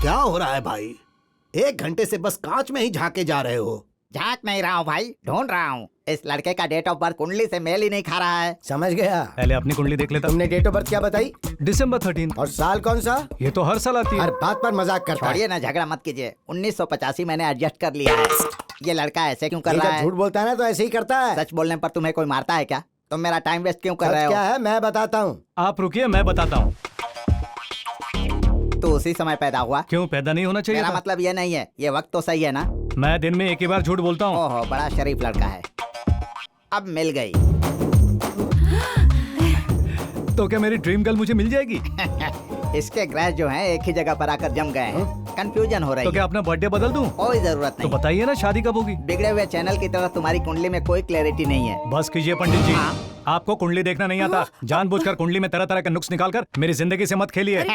क्या हो रहा है भाई? 1 घंटे से बस कांच में ही झांके जा रहे हो। झांक नहीं रहा हूँ भाई, ढूंढ रहा हूँ। इस लड़के का डेट ऑफ बर्थ कुंडली से मेल ही नहीं खा रहा है। समझ गया। पहले अपनी कुंडली देख लेता। तुमने डेट ऑफ बर्थ क्या बताई? दिसंबर 13। और साल कौन सा? ये तो हर साल आती है। हर बात पर मजाक करता है। छोड़िए ना, झगड़ा मत कीजिए। 1985 मैंने एडजस्ट कर लिया है। ये लड़का ऐसे क्यों कर ये रहा जब है? झूठ बोलता है ना तो ऐसे ही करता है। सच बोलने पर तुम्हें कोई मारता है क्या? तुम मेरा टाइम वेस्ट क्यों कर सच रहे हो? क्या है मैं बताता हूँ। आप रुकिए, मैं बताता हूँ। तू उसी समय पैदा हुआ? क्यों पैदा नहीं होना चाहिए मेरा था? मतलब ये नहीं है, ये वक्त तो सही है ना? मैं दिन में एक ही बार झूठ बोलता हूँ। ओहो, बड़ा शरीफ लड़का है। अब मिल गई। तो क्या मेरी ड्रीम गर्ल मुझे मिल जाएगी? इसके ग्रह जो हैं एक ही जगह पर आकर जम गए हैं। कंफ्यूजन हो रही तो है। क्या अपना बर्थडे बदल दूं? कोई जरूरत तो नहीं। बताइए ना, शादी कब होगी? बिगड़े हुए चैनल की तरह तुम्हारी कुंडली में कोई क्लैरिटी नहीं है। बस कीजिए पंडित जी। हाँ। आपको कुंडली देखना नहीं आता। जानबूझकर कुंडली में तरह तरह के नुक्स निकालकर मेरी जिंदगी से मत खेलिए।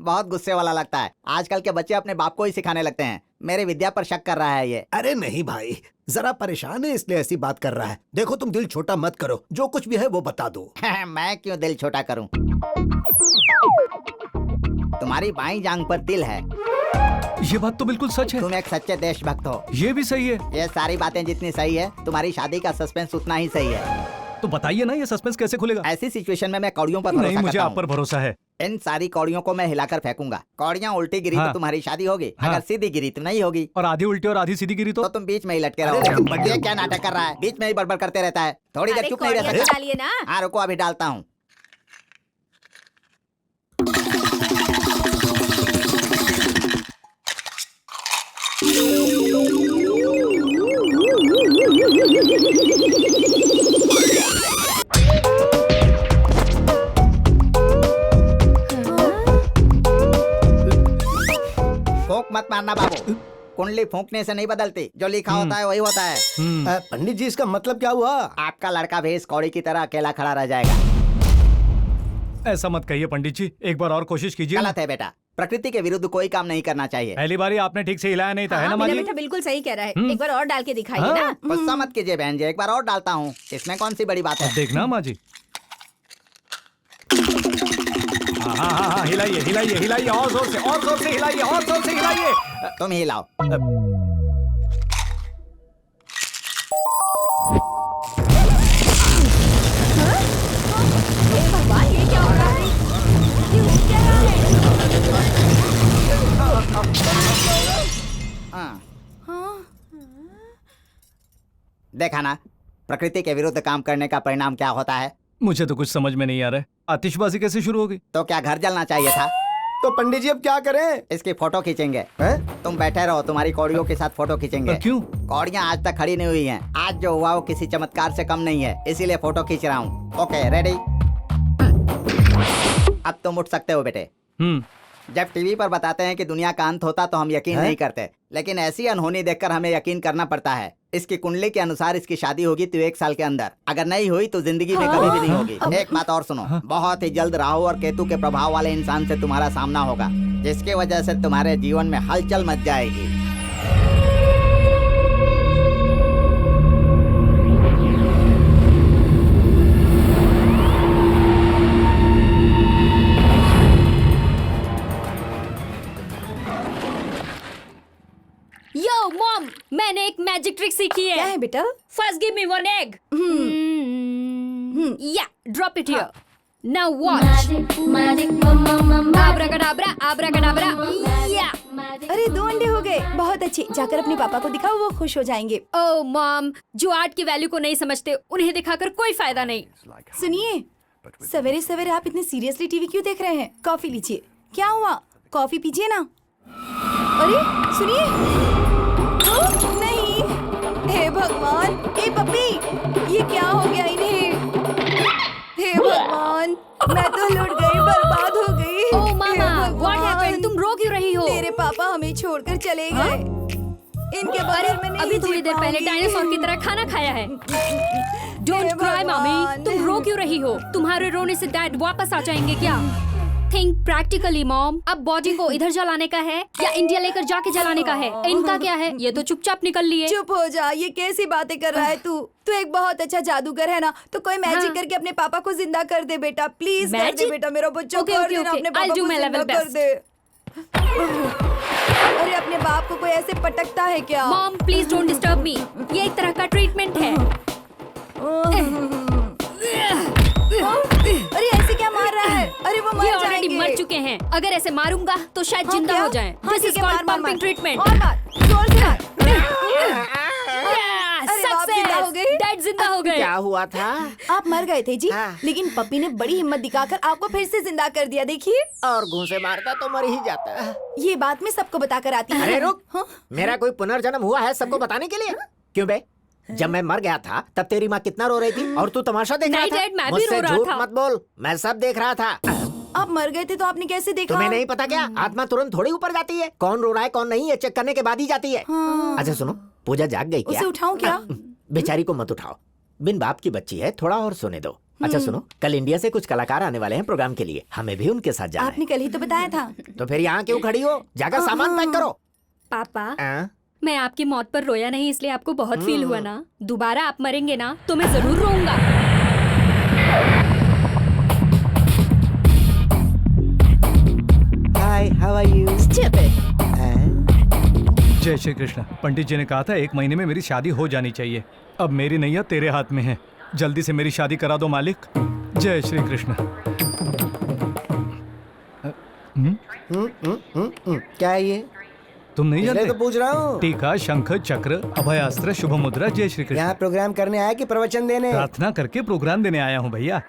बहुत गुस्से वाला लगता है। आजकल के बच्चे अपने बाप को ही सिखाने लगते हैं। मेरी विद्या पर शक कर रहा है ये। अरे नहीं भाई, जरा परेशान है इसलिए ऐसी बात कर रहा है। देखो तुम दिल छोटा मत करो, जो कुछ भी है वो बता दो। मैं क्यों दिल छोटा करूं? तुम्हारी बाईं जांघ पर तिल है। ये बात तो बिल्कुल सच है। तुम एक सच्चे देशभक्त हो। ये भी सही है। ये सारी बातें जितनी सही है, तुम्हारी शादी का सस्पेंस उतना ही सही है। तो बताइए ना, ये सस्पेंस कैसे खुलेगा? ऐसी सिचुएशन में मैं कौड़ियों पर नहीं, भरोसा मुझे करता आप पर भरोसा है। हूं। इन सारी कौड़ियों को मैं हिलाकर फेंकूंगा। कौड़ियां उल्टी गिरी हाँ। तो तुम्हारी शादी होगी। हाँ। अगर सीधी गिरी तो नहीं होगी। और आधी उल्टी और आधी सीधी गिरी तो तो? तुम बीच में ही लटके अरे रहोगे। लेकिन ये क्या नाटक कर रहा है? बीच में ही बड़बड़ करते रहता है। थोड़ी देर अरे चुप नहीं रह कौड़ियाँ सकता? डालिए ना। हाँ रुको, अभी डालता हूँ। फूंक मत मारना बाबू। कुंडली फूंकने से नहीं बदलती, जो लिखा होता है वही होता है। पंडित जी इसका मतलब क्या हुआ? आपका लड़का भी इस कौड़ी की तरह अकेला खड़ा रह जाएगा। ऐसा मत कहिए पंडित जी, एक बार और कोशिश कीजिए ना। गलत है बेटा, प्रकृति के विरुद्ध कोई काम नहीं करना चाहिए। पहली बारी आपने ठीक से हिलाया नहीं था, है ना हाँ, माँ मेरा जी? बेटा बिल्कुल सही कह रहा है। एक बार और डाल के दिखाइए हाँ। ना। गुस्सा मत कीजिए बहन जी, एक बार और डालता हूँ। इसमें कौन सी बड़ी बात है? अब देखना माँ जी। हाँ हाँ हाँ हाँ, हिलाइए हिलाइए हिलाइए, और जोर से हिलाइए, और जोर से हिलाइए। तुम ही लाओ। हे भगवान, ये क्या हो रहा है? ये हो क्या रहा है? हाँ। हाँ। देखा ना, प्रकृति के विरुद्ध काम करने का परिणाम क्या होता है। मुझे तो कुछ समझ में नहीं आ रहा है। आतिशबाजी कैसे शुरू हो गई? तो क्या घर जलना चाहिए था? तो पंडित जी अब क्या करें? इसकी फोटो खींचेंगे। हैं? तुम बैठे रहो, तुम्हारी कौड़ियों के साथ फोटो खींचेंगे। क्यों? कौड़ियां आज तक खड़ी नहीं हुई हैं। आज जो हुआ वो किसी चमत्कार से कम नहीं है, इसीलिए फोटो खींच रहा हूँ। Okay ready? अब तुम उठ सकते हो बेटे। जब टीवी पर बताते हैं कि दुनिया का अंत होता तो हम यकीन नहीं करते, लेकिन ऐसी अनहोनी देखकर हमें यकीन करना पड़ता है। इसकी कुंडली के अनुसार इसकी शादी होगी तो 1 साल के अंदर, अगर नहीं हुई तो जिंदगी में कभी भी नहीं होगी। एक बात और सुनो, बहुत ही जल्द राहु और केतु के प्रभाव वाले इंसान से तुम्हारा सामना होगा, जिसकी वजह से तुम्हारे जीवन में हलचल मच जाएगी। यो मॉम, मैंने एक मैजिक ट्रिक सीखी क्या है। है बेटा? First give me one egg. या drop it here. Now watch. Abracadabra abracadabra. या अरे 2 अंडे हो गए, बहुत अच्छे। जाकर अपने पापा को दिखाओ, वो खुश हो जाएंगे। ओ मॉम, जो आर्ट की वैल्यू को नहीं समझते उन्हें दिखाकर कोई फायदा नहीं। सुनिए, सवेरे सवेरे आप इतने सीरियसली टीवी क्यों देख रहे हैं? कॉफी लीजिए। क्या हुआ? कॉफी पीजिए ना। अरे सुनिए, नहीं, हे भगवान, हे पप्पी, ये क्या हो गया इन्हें? हे भगवान, मैं तो लुट गई, बर्बाद हो गई। ओ मामा, व्हाट हैपेंड? तुम रो क्यों रही हो? मेरे पापा हमें छोड़कर चले गए। इनके बारे में नहीं अभी थोड़ी जी देर पहले पाऊंगी। डायनासोर की तरह खाना खाया है। डोंट हे क्राई मामी, भगवान। तुम रो क्यों रही हो? तुम्हारे रोने से डैड वापस आ जाएंगे क्या? Think practically mom. अब बॉडी को इधर जलाने का है या इंडिया लेकर जाके जलाने का है? इनका क्या है? ये तो चुपचाप निकल लिए। चुप हो जा, ये कैसी बातें कर रहा है तू? तू एक बहुत अच्छा जादूगर है ना, तो कोई मैजिक हाँ। करके अपने पापा को जिंदा कर दे बेटा, प्लीज कर दे मैजिक? बेटा, मेरा बच्चा Okay, कर okay, देना, okay. अपने I'll पापा do को my जिंदा level कर best. दे। अरे अपने बाप को कोई ऐसे पटकता है क्या? Mom please don't disturb me, ये एक तरह का ट्रीटमेंट है। अरे ऐसे क्या मार रहा है? अरे वो मर ये ऑलरेडी जाएंगे। मर चुके हैं, अगर ऐसे मारूंगा तो शायद हाँ, जिंदा क्या? हो जाएं। हाँ, दिस ठीक इज है, कॉल्ड मार, मार, पंपिंग मार। ट्रीटमेंट। और मार, जोर से मार। अरे बाप, जिंदा हो गई? डैड जिंदा हो गए। क्या हुआ था? आप मर गए थे जी, हाँ। लेकिन पप्पी ने बड़ी हिम्मत दिखाकर आपको फिर से जिंदा कर दिया। देखिए, और घूंसे मारता तो मर ही जाता। ये बात मैं सबको बताकर आती हूँ। अरे रुक, हाँ? मेरा कोई पुनर्जन्म हुआ है सबको बताने के लिए? क्यों बे? जब मैं मर गया था तब तेरी माँ कितना रो रही थी और तू तमाशा देख रहा नहीं था। डैड, मैं भी मुझसे रो रहा झूठ था। मत बोल, मैं सब देख रहा था। आप मर गए थे तो आपने कैसे देखा? तुम्हें नहीं पता क्या? आत्मा तुरंत थोड़ी ऊपर जाती है, कौन रो रहा है कौन नहीं, ये चेक करने के बाद ही जाती है। हाँ। अच्छा सुनो, पूजा जाग गई क्या? उसे उठाऊं क्या? बेचारी को मत उठाओ, बिन बाप की बच्ची है, थोड़ा और सोने दो। अच्छा सुनो, कल इंडिया से कुछ कलाकार आने वाले हैं प्रोग्राम के लिए, हमें भी उनके साथ जाना आपने कल ही तो बताया था। है। तो फिर यहाँ क्यों खड़ी हो? जाकर सामान पैक करो। पापा, हाँ? मैं आपकी मौत पर रोया नहीं इसलिए आपको बहुत फील हुआ ना। दोबारा आप मरेंगे ना तो मैं जरूर रोऊंगा। हाय, हाउ आर यू? जय श्री कृष्ण। पंडित जी ने कहा था 1 महीने में मेरी शादी हो जानी चाहिए। अब मेरी नैया तेरे हाथ में है, जल्दी से मेरी शादी करा दो मालिक। जय श्री कृष्ण। क्या है ये? तुम नहीं इसलिए तो जानते? पूछ रहा हूँ। टीका, शंख, चक्र, अभयास्त्र, शुभ मुद्रा। जय श्री कृष्ण। यहाँ प्रोग्राम करने आया कि प्रवचन देने? प्रार्थना करके प्रोग्राम देने आया हूँ भैया।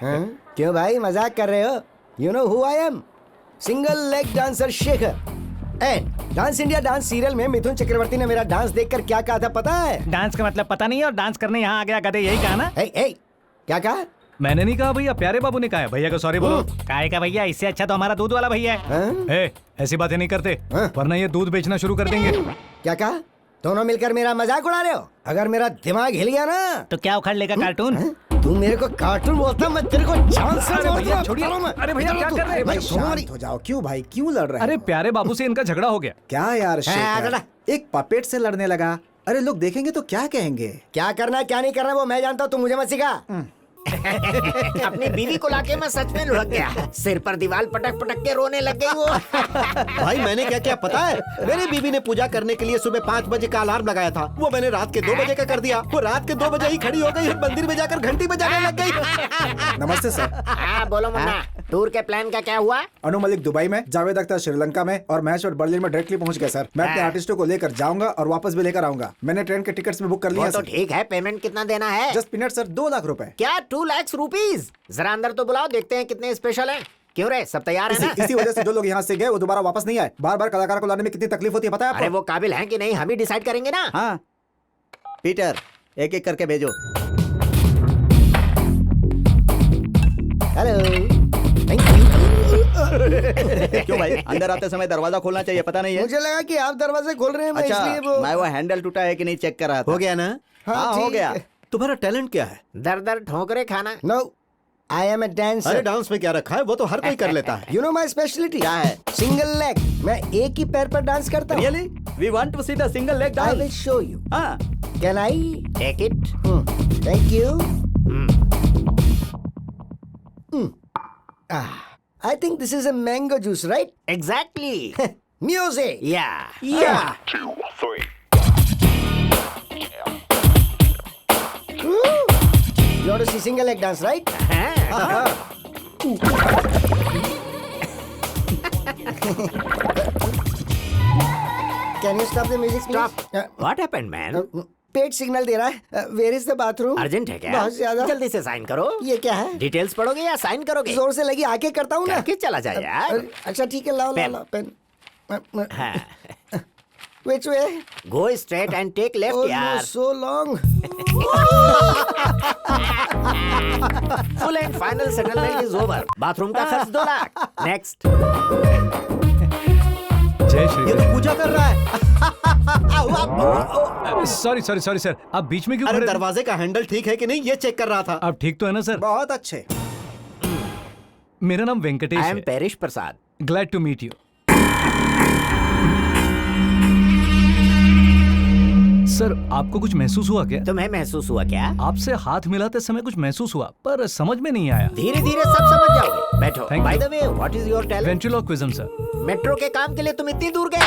हाँ? क्यों भाई मजाक कर रहे हो? You know who I am? Single leg dancer Shekhar. And dance India dance serial में मिथुन चक्रवर्ती ने मेरा डांस देखकर क्या कहा था पता है? डांस का मतलब पता नहीं है और डांस करने यहाँ आ गया गधे, यही कहा ना? हे, हे, क्या कहा? मैंने नहीं कहा भैया, प्यारे बाबू ने कहा है। भैया को सॉरी बोलो। काहे का भैया, इससे अच्छा तो हमारा दूध वाला भैया है। हाँ? ए, ऐसी बातें नहीं करते हाँ? वरना ये दूध बेचना शुरू कर देंगे। क्या कहा? दोनों मिलकर मेरा मजाक उड़ा रहे हो? अगर मेरा दिमाग हिल गया ना तो क्या उखाड़ लेगा कार्टून? हाँ? तू मेरे को कार्टून बोलता, मैं तेरे को जान से अरे मार भैया, दूंगा। छोड़िए। बता रहा हूं मैं। अरे भैया, क्या कर रहे हैं? भाई, भाई, तुम्हारी- हो जाओ। क्यों भाई, क्यों लड़ रहे हैं? अरे प्यारे बाबू से इनका झगड़ा हो गया। क्या यार हाँ, शेखर, एक पपेट से लड़ने लगा। अरे लोग देखेंगे तो क्या कहेंगे? क्या करना है क्या नहीं करना वो मैं जानता हूँ, तू मुझे मत सिखा। अपनी बीवी को लाके मैं सच में लुढ़क गया, सिर पर दीवार पटक पटक के रोने लग गई वो। भाई मैंने क्या क्या पता है? मेरी बीवी ने पूजा करने के लिए सुबह 5 बजे का अलार्म लगाया था, वो मैंने रात के 2 बजे का कर दिया। वो रात के 2 बजे ही खड़ी हो गई और मंदिर में जाकर घंटी बजाने लग गई। नमस्ते सर। हाँ बोलो मुन्ना, टूर के प्लान का क्या हुआ? अनु मलिक दुबई में, जावेद अख्तर श्रीलंका में और महेश और बर्लिन में डायरेक्टली पहुंच गए सर। मैं अपने आर्टिस्टों को लेकर जाऊंगा और वापस भी लेकर आऊंगा। मैंने ट्रेन के टिकट्स भी बुक कर वो लिया तो सर। ठीक है, पेमेंट कितना देना है? जस्ट मिनट सर, 2 लाख रुपए। क्या 2 लाख रुपीज? जरा अंदर तो बुलाओ, देखते हैं कितने स्पेशल हैं। क्यों रे, सब तैयार है ना? इसी वजह से जो लोग यहाँ से गए वो दोबारा वापस नहीं आए। बार बार कलाकार को लाने में कितनी तकलीफ होती है पता है अरे आपको? वो काबिल हैं कि नहीं हम ही डिसाइड करेंगे ना। हाँ पीटर, एक एक करके भेजो। Hello, thank you. क्यों भाई, अंदर आते समय दरवाजा खोलना चाहिए, पता नहीं है? मुझे लगा कि आप दरवाजे खोल रहे हैं, मैं इसलिए वो मैं वो हैंडल टूटा है कि नहीं चेक कर रहा था। हो गया ना? हाँ, हो ठीक गया। है। तुम्हारा टैलेंट क्या है? दर दर ठोकरे खाना। No, I am a dancer. अरे डांस में क्या रखा है, वो तो हर कोई कर लेता है। यू नो माई स्पेशलिटी क्या है? Single leg. मैं एक ही पैर पर डांस करता हूँ। Really? We want to see the single leg I dance. Will show you. हाँ, can I? take it. Thank you. I think this is a mango juice, right? Exactly. Music. Yeah. Yeah. 2, 3. You want to see single leg dance, right? हाँ. Can you stop the music, please? Stop. What happened, man? पेट signal दे रहा है। Where is the bathroom? Urgent है क्या? बहुत ज्यादा। जल्दी से साइन करो। ये क्या है? डिटेल्स पढ़ोगे या साइन करोगे? जोर से लगी आके करता हूँ ना। करके चला जा यार। अच्छा ठीक है, लाओ लाओ Pen. लाओ पेन। हाँ. Which way? Go straight and take left, Oh no, यार. so long. Full and final settlement is over. Bathroom का खर्च 2 लाख. Next. जय श्री ये तो पूजा कर रहा है। Krishna. Sorry sorry sorry sir, आप बीच में क्यों अरे खड़े? दरवाजे का हैंडल ठीक है कि नहीं ये चेक कर रहा था। आप ठीक तो है ना सर? बहुत अच्छे। मेरा नाम वेंकटेश I am है। पेरिश Prasad. Glad to meet you. Sir आपको कुछ महसूस हुआ क्या? तुम्हें महसूस हुआ क्या? आपसे हाथ मिलाते समय कुछ महसूस हुआ पर समझ में नहीं आया। धीरे धीरे सब समझ जाओगे। बैठो। Thank by you. The way, what is your talent? Ventriloquism sir. Metro के काम के लिए तुम इतनी दूर गए?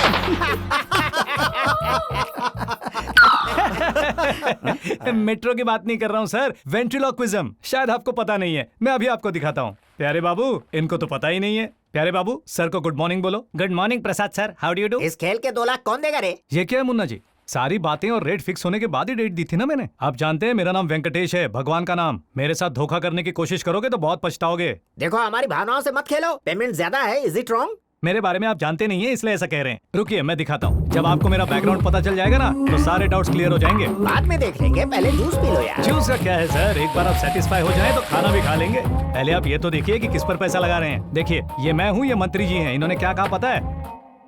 मेट्रो की बात नहीं कर रहा हूँ सर, वेंट्रिलोक्विज्म। शायद आपको पता नहीं है, मैं अभी आपको दिखाता हूँ। प्यारे बाबू, इनको तो पता ही नहीं है। प्यारे बाबू, सर को गुड मॉर्निंग बोलो। Good morning Prasad sir, how do you do? इस खेल के 2 लाख कौन देगा रे? ये क्या है मुन्ना जी? सारी बातें और रेट फिक्स होने के बाद ही डेट दी थी ना मैंने। आप जानते हैं मेरा नाम वेंकटेश है, भगवान का नाम। मेरे साथ धोखा करने की कोशिश करोगे तो बहुत पछताओगे। देखो, हमारी भावनाओं से मत खेलो। पेमेंट ज्यादा है, इज इट रॉन्ग? मेरे बारे में आप जानते नहीं है इसलिए ऐसा कह रहे हैं। रुकिए मैं दिखाता हूँ। जब आपको मेरा बैकग्राउंड पता चल जाएगा ना तो सारे डाउट्स क्लियर हो जाएंगे। बाद में देख लेंगे, पहले जूस पी लो यार। जूस का क्या है सर, एक बार आप सेटिस्फाई हो जाएं तो खाना भी खा लेंगे। पहले आप ये तो देखिए कि किस पर पैसा लगा रहे हैं। देखिए, ये मैं हूँ, ये मंत्री जी हैं। इन्होंने क्या कहा पता है?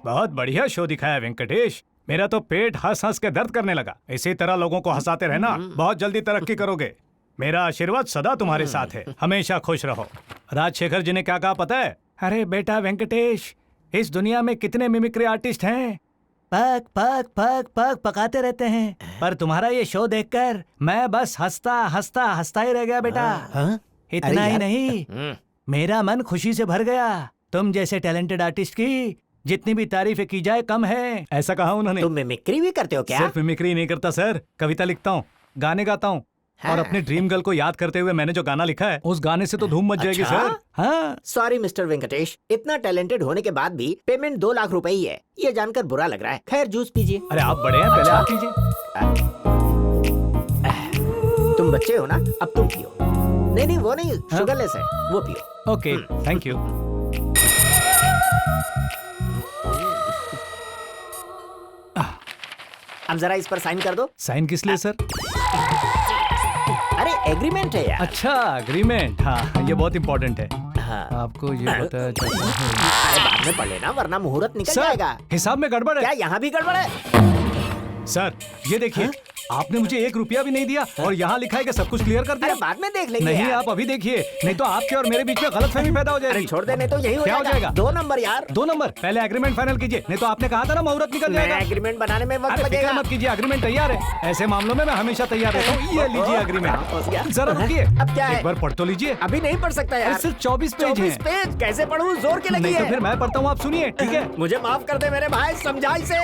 बहुत बढ़िया शो दिखाया वेंकटेश। मेरा तो पेट हंस हंस के दर्द करने लगा। इसी तरह लोगों को हंसाते रहना, बहुत जल्दी तरक्की करोगे। मेरा आशीर्वाद सदा तुम्हारे साथ है, हमेशा खुश रहो। राजशेखर जी ने क्या कहा पता है? अरे बेटा वेंकटेश, इस दुनिया में कितने मिमिक्री आर्टिस्ट हैं, पक पक पक पक पकाते रहते हैं, पर तुम्हारा ये शो देखकर मैं बस हंसता हंसता हंसता ही रह गया बेटा। इतना ही नहीं, मेरा मन खुशी से भर गया। तुम जैसे टैलेंटेड आर्टिस्ट की जितनी भी तारीफें की जाए कम है, ऐसा कहा उन्होंने। तुम मिमिक्री भी करते हो क्या? सिर्फ मिमिक्री नहीं करता सर, कविता लिखता हूँ, गाने गाता हूँ। और अपनी ड्रीम गर्ल को याद करते हुए मैंने जो गाना लिखा है, उस गाने से तो धूम मच जाएगी अच्छा? सर। हाँ। सॉरी मिस्टर वेंकटेश, इतना टैलेंटेड होने के बाद भी पेमेंट 2 लाख रुपए ही है। ये जानकर बुरा लग रहा है। खैर, जूस पीजिए। अरे आप बड़े हैं, पहले आप कीजिए। तुम बच्चे हो ना, अब तुम पियो। नहीं, वो नहीं, शुगरलेस है, वो पियो। Okay, thank you. अब जरा इस पर साइन कर दो। साइन किस लिए सर? अरे एग्रीमेंट है यार। अच्छा, एग्रीमेंट। हाँ, ये बहुत इम्पोर्टेंट है। हाँ। आपको ये बताया जाता है। अरे बाद में पढ़ लेना, वरना मुहूर्त निकल सर, जाएगा। हिसाब में गड़बड़ है। क्या यहाँ भी गड़बड़ है? सर, ये देखिए, आपने मुझे 1 रुपया भी नहीं दिया और यहाँ लिखा है कि सब कुछ क्लियर कर दिया। अरे बाद में देख लेंगे नहीं, यार। आप अभी देखिए, नहीं तो आपके और मेरे बीच में गलतफहमी पैदा हो अरे जाएगी। छोड़ देने तो यही हो क्या हो जाएगा? 2 नंबर यार। 2 नंबर? पहले एग्रीमेंट फाइनल कीजिए, नहीं तो आपने कहा था ना मुहूर्त निकल जाएगा। एग्रीमेंट बनाने में वक्त अरे फिक्र लगेगा। मत कीजिए, एग्रीमेंट तैयार है। ऐसे मामलों में मैं हमेशा तैयार रहता हूँ। ये लीजिए फंस एग्रीमेंट। गया। जरा रुकिए, अब क्या है? एक बार पढ़ तो लीजिए। अभी नहीं पढ़ सकता यार। सिर्फ 24 पेज 24 हैं। पेज कैसे पढ़ूं? जोर की लगी नहीं तो है। फिर मैं पढ़ता हूँ, आप सुनिए, ठीक है? मुझे माफ कर दे मेरे भाई, समझा इसे।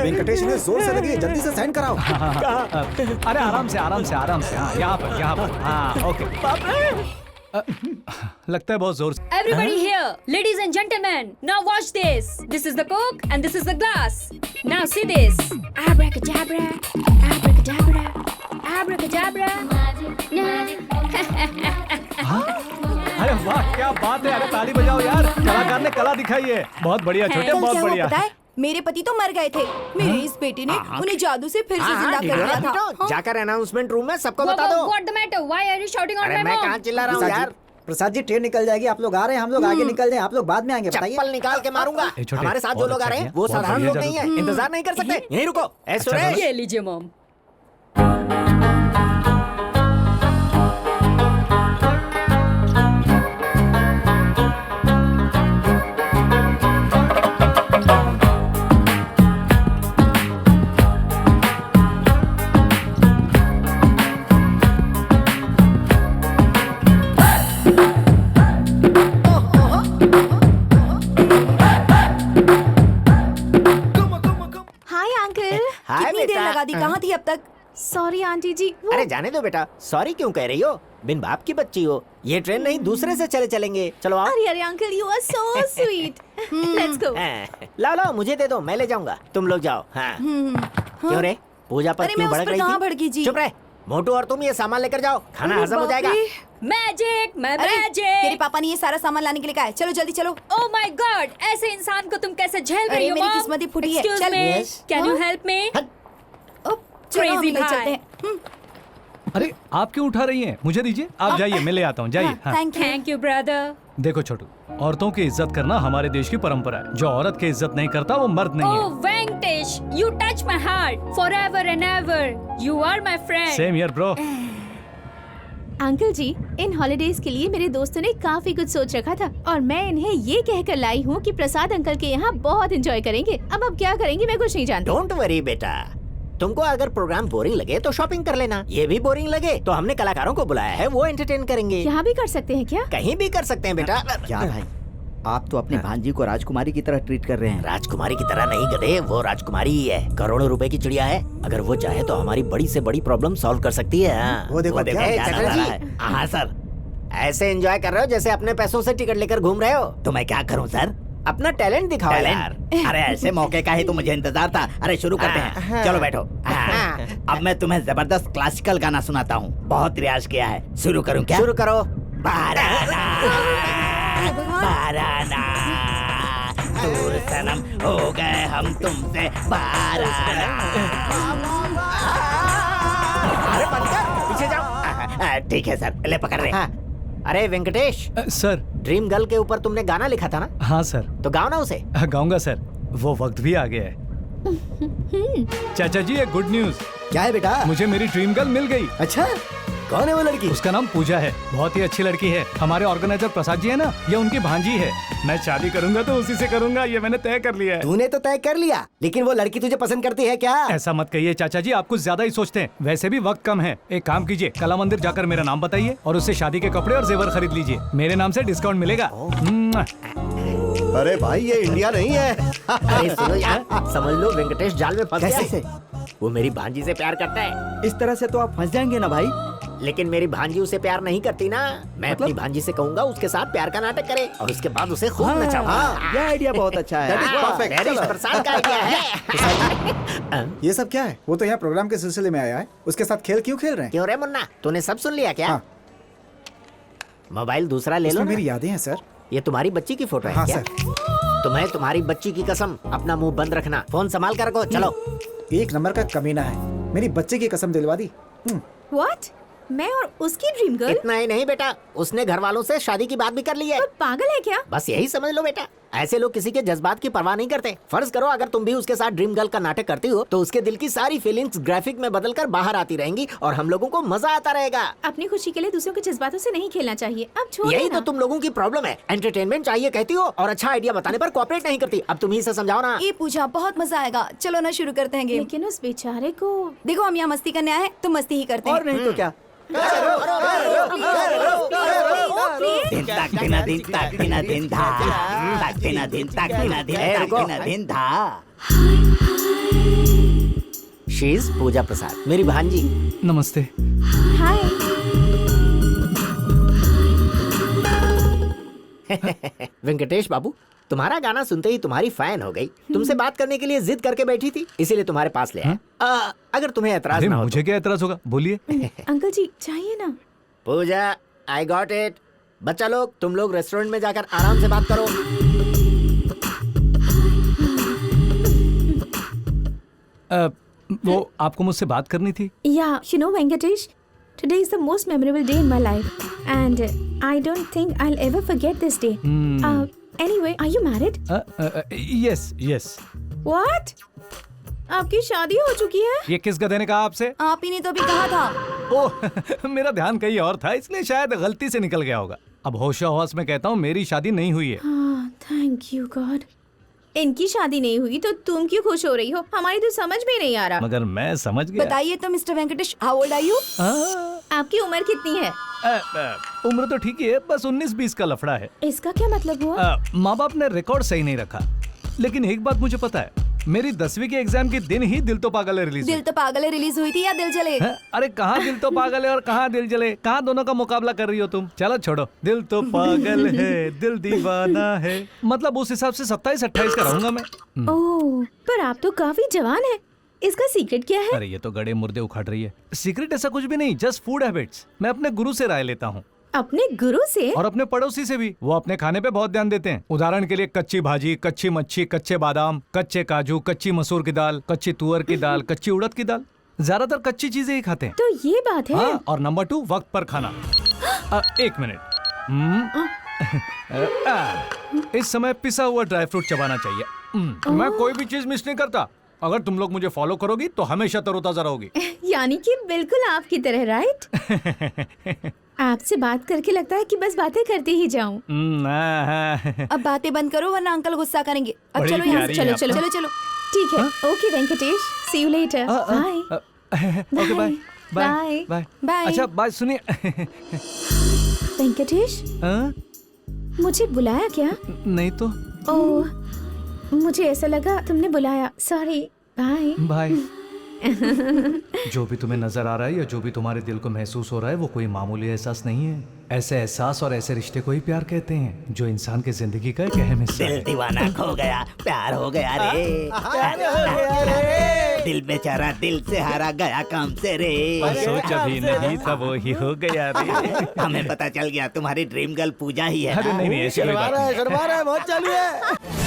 वेंकटेश ने जोर से लगी, जल्दी से साइन कराओ। अरे आराम से आराम से आराम से। हाँ, यहाँ पर। हाँ, ओके। लगता है बहुत जोर से। Everybody here, ladies and gentlemen, now watch this. This is the Coke and this is the glass. Now see this. Abracadabra, abracadabra, abracadabra. अरे वाह, क्या बात है। अरे ताली बजाओ यार, कलाकार ने कला दिखाई है। बहुत बढ़िया छोटे, कल बहुत क्या हुआ बढ़िया। पता है? मेरे पति तो मर गए थे, मेरे इस बेटे ने उन्हें जादू से फिर से जिंदा कर दिया था। हाँ। जाकर अनाउंसमेंट रूम में सबको What, बता दो। what the matter? Why are you shouting on अरे my मैं mom? कहाँ चिल्ला रहा हूँ यार। प्रसाद जी, ट्रेन निकल जाएगी, आप लोग आ रहे हैं, हम लोग आगे निकल जाए, आप लोग बाद में आएंगे, बताइए। चप्पल निकाल के मारूंगा। ए, छोटे, हमारे साथ जो बहुत लोग आ अच्छा रहे हैं किया, वो बहुत साधारण बढ़िया लोग नहीं है। जादू। इंतजार नहीं कर सकते। यहीं रुको। ए सुरेश, ये लीजिए मॉम। हाय अंकल, हाय कितनी देर बेटा। लगा दी? कहाँ थी अब तक? सॉरी आंटी जी। अरे जाने दो बेटा, सॉरी क्यों कह रही हो? बिन बाप की बच्ची हो। ये ट्रेन नहीं, दूसरे से चलेंगे। चलो आओ। अरे अरे uncle, you are so sweet. Let's go. लाओ मुझे दे दो, मैं ले जाऊंगा। तुम लोग जाओ। हाँ। क्यों रे, पूजा पर अरे क्यों मैं उस भड़क पर रही कहाँ थी? भड़की जी? चुप रहे। मोटू और तुम ये सामान लेकर जाओ, खाना अरे हजम हो बाप जाएगा। रे। मैजिक, मैं अरे तेरे मैजिक। पापा ने ये सारा सामान लाने के लिए कहा है। चलो जल्दी चलो। Oh my God! ऐसे इंसान को तुम कैसे झेल अरे, रही हो मेरी मॉम? किस्मत ही फूटी है। Excuse चल। me, Yes. can you हाँ? help me? चलो हम Crazy ले भाई। चलते हैं। अरे आप क्यों उठा रही हैं? मुझे दीजिए, आप जाइए, मैं ले आता हूँ। जाइए। हाँ। Thank you. Thank you, brother. देखो छोटू, औरतों की इज्जत करना हमारे देश की परंपरा है। जो औरत की इज्जत नहीं करता वो मर्द नहीं Oh, Venkatesh, you touch my heart forever and ever. You are my है। friend. Same here bro. Uncle ji, इन हॉलिडेज के लिए मेरे दोस्तों ने काफी कुछ सोच रखा था और मैं इन्हें ये कहकर लाई हूँ कि प्रसाद अंकल के यहाँ बहुत एंजॉय करेंगे। अब क्या करेंगे मैं कुछ नहीं जानती। डोंट वरी बेटा, तुमको अगर प्रोग्राम बोरिंग लगे तो शॉपिंग कर लेना, ये भी बोरिंग लगे तो हमने कलाकारों को बुलाया है, वो एंटरटेन करेंगे। यहाँ भी कर सकते हैं क्या? कहीं भी कर सकते हैं बेटा। क्या भाई, आप तो अपने भांजी को राजकुमारी की तरह ट्रीट कर रहे हैं। राजकुमारी की तरह नहीं गधे, वो राजकुमारी ही है, करोड़ों रुपए की चिड़िया है। अगर वो चाहे तो हमारी बड़ी से बड़ी प्रॉब्लम सॉल्व कर सकती है। हाँ। वो देखो क्या ए, क्या चटर्जी कर रहा जी, हाँ सर, ऐसे एंजॉय कर रहे हो जैसे अपने पैसों से टिकट लेकर घूम रहे हो। तो मैं क्या करूँ सर? अपना टैलेंट दिखाओ यार। अरे ऐसे मौके का ही तो मुझे इंतजार था। अरे शुरू करते हैं, चलो बैठो। अब मैं तुम्हें जबरदस्त क्लासिकल गाना सुनाता हूँ, बहुत रियाज किया है। शुरू करूँ क्या? शुरू करो। बाराना, बाराना, दूर सनम हो गए हम तुमसे बाराना। अरे बंद कर, पीछे जाओ। ठीक है सर, ले पकड़ रहे। अरे वेंकटेश, सर। ड्रीम गर्ल के ऊपर तुमने गाना लिखा था ना? हाँ सर। तो गाओ ना उसे। गाऊंगा सर, वो वक्त भी आ गया है। चाचा जी, एक गुड न्यूज। क्या है बेटा? मुझे मेरी ड्रीम गर्ल मिल गई। अच्छा, कौन है वो लड़की? उसका नाम पूजा है, बहुत ही अच्छी लड़की है। हमारे ऑर्गेनाइजर प्रसाद जी है ना, ये उनकी भांजी है। मैं शादी करूंगा तो उसी से करूंगा, ये मैंने तय कर लिया है। तूने तो तय कर लिया, लेकिन वो लड़की तुझे पसंद करती है क्या? ऐसा मत कहिए चाचा जी, आप कुछ ज्यादा ही सोचते हैं। वैसे भी वक्त कम है, एक काम कीजिए, कला मंदिर जाकर मेरा नाम बताइए और उससे शादी के कपड़े और जेवर खरीद लीजिए। मेरे नाम से डिस्काउंट मिलेगा। अरे भाई, ये इंडिया नहीं है। अरे सुनो यार, समझ लो वेंकटेश जाल में फंस कैसे गया। वो मेरी भांजी से प्यार करता है, इस तरह से तो आप फंस जाएंगे ना भाई। लेकिन मेरी भांजी उसे प्यार नहीं करती ना। मैं अपनी भांजी से कहूंगा उसके साथ प्यार का नाटक करे और उसके बाद उसे खूब नचाऊंगा। ये आइडिया बहुत अच्छा है। That is perfect. That is प्रसाद का आइडिया है। ये सब क्या है? वो तो यहाँ प्रोग्राम के सिलसिले में आया है, उसके साथ खेल क्यों खेल रहे हैं? क्यों रे मुन्ना, तूने सब सुन लिया क्या? हाँ। मोबाइल दूसरा ले लो इसमें ना। मेरी यादें हैं सर। ये तुम्हारी बच्ची की फोटो है हाँ क्या? सर। तुम्हें तुम्हारी बच्ची की कसम, अपना मुंह बंद रखना, फोन संभाल कर रखो। चलो। एक नंबर का कमीना है, मेरी बच्चे की कसम दिलवा दी। What? मैं और उसकी ड्रीम गर्ल? इतना ही नहीं बेटा, उसने घर वालों से शादी की बात भी कर ली है। वो पागल है क्या? बस यही समझ लो बेटा, ऐसे लोग किसी के जज्बात की परवाह नहीं करते। फर्ज करो अगर तुम भी उसके साथ ड्रीम गर्ल का नाटक करती हो तो उसके दिल की सारी फीलिंग्स ग्राफिक में बदलकर बाहर आती रहेंगी और हम लोगों को मजा आता रहेगा। अपनी खुशी के लिए दूसरों के जज्बातों से नहीं खेलना चाहिए। अब छोड़ यही देना। तो तुम लोगों की प्रॉब्लम है, एंटरटेनमेंट चाहिए कहती हो और अच्छा आइडिया बताने पर कोऑपरेट नहीं करती। अब तुम ही से समझाओ ना। ये पूजा, बहुत मजा आएगा। चलो ना, शुरू करते हैं गेम। लेकिन उस बेचारे को देखो, हम यहाँ मस्ती करने आए हैं, तो मस्ती ही करते हैं। और नहीं तो क्या? दिन तक दिना दिन तक दिना दिन धा, तक दिना दिन तक दिना दिन तक दिना दिन धा। शी इज पूजा प्रसाद, मेरी भांजी। नमस्ते। हाय। वेंकटेश बाबू, तुम्हारा गाना सुनते ही तुम्हारी फैन हो गई, तुमसे बात करने के लिए जिद करके बैठी थी, इसीलिए तुम्हारे पास ले आया। अगर तुम्हें एतराज अरे ना हो मुझे क्या एतराज होगा, बोलिए। अंकल जी चाहिए ना? पूजा, आई गॉट इट। बच्चा लोग, तुम लोग रेस्टोरेंट में जाकर आराम से बात करो। वो आपको मुझसे बात करनी थी। Yeah, you know, Venkatesh, today is the most memorable day in my life, and I don't think I'll ever forget this day. Anyway, are you married? Yes yes. What? आपकी शादी हो चुकी है? ये किस गधे ने कहा आपसे? आप ही ने तो अभी कहा था। ओह, मेरा ध्यान कहीं और था, इसलिए शायद गलती से निकल गया होगा। अब होश में कहता हूँ, मेरी शादी नहीं हुई है। Thank you God. इनकी शादी नहीं हुई तो तुम क्यों खुश हो रही हो? हमारी तो समझ में नहीं आ रहा। मगर मैं समझ गया। बताइए तो mister Venkatesh, how old are you? आपकी उम्र कितनी है? उम्र तो ठीक ही है, बस 19-20 का लफड़ा है। इसका क्या मतलब हुआ? माँ बाप ने रिकॉर्ड सही नहीं रखा, लेकिन एक बात मुझे पता है, मेरी 10वीं के एग्जाम के दिन ही दिल तो पागल है रिलीज दिल तो पागल है रिलीज हुई थी या दिल जले? अरे कहाँ दिल तो पागल है और कहाँ दिल जले, कहाँ दोनों का मुकाबला कर रही हो तुम? चलो छोड़ो, दिल तो पागल है दिल दीवाना है, मतलब उस हिसाब से 27-28 का रहूंगा मैं। ओह, पर आप तो काफी जवान है। इसका सीक्रेट क्या है? अरे ये तो गड़े मुर्दे उखाड़ रही है। सीक्रेट ऐसा कुछ भी नहीं, जस्ट फूड हैबिट्स। मैं अपने गुरु से राय लेता हूँ। अपने गुरु से? और अपने पड़ोसी से भी। वो अपने खाने पे बहुत ध्यान देते हैं। उदाहरण के लिए कच्ची भाजी, कच्ची मच्छी, कच्चे बादाम, कच्चे काजू, कच्ची मसूर की दाल, कच्ची तुअर की दाल, कच्ची उड़द की दाल, ज्यादातर कच्ची चीजें ही खाते हैं। तो ये बात है। हाँ, और नंबर 2, वक्त पर खाना। 1 मिनट। इस समय पिसा हुआ ड्राई फ्रूट चबाना चाहिए। मैं कोई भी चीज मिस नहीं करता। अगर तुम लोग मुझे फॉलो करोगी तो हमेशा तरोताजा रहोगी। यानी कि बिल्कुल आपकी तरह, राइट? आपसे बात करके लगता है कि बस बातें करते ही जाऊं। अब बातें बंद करो वरना अंकल गुस्सा करेंगे। अब बड़ी चलो यहाँ से, प्यारी चलो है चलो चलो चलो। ठीक है, okay Venkatesh, See you later. Bye. Okay bye Bye. Bye Bye. अच्छा बाय सुनिए वेंकटेश, हाँ? मुझे बुलाया क्या? नहीं तो ओह, मुझे ऐसा लगा तुमने बुलाया. Sorry. Bye. बाय जो भी तुम्हें नजर आ रहा है या जो भी तुम्हारे दिल को महसूस हो रहा है वो कोई मामूली एहसास नहीं है. ऐसे एहसास और ऐसे रिश्ते को ही प्यार कहते हैं जो इंसान की जिंदगी का एक अहम हिस्सा दिल है. दीवाना खो गया, प्यार हो गया रे, दिल बेचारा दिल से हारा गया काम से रे. सोच अभी नहीं था वो ही हो गया रे. हमें पता चल गया तुम्हारी ड्रीम गर्ल पूजा ही है अरे ना? नहीं नहीं ऐसी कोई बात नहीं. शर्मा रहा है, बहुत चालू है.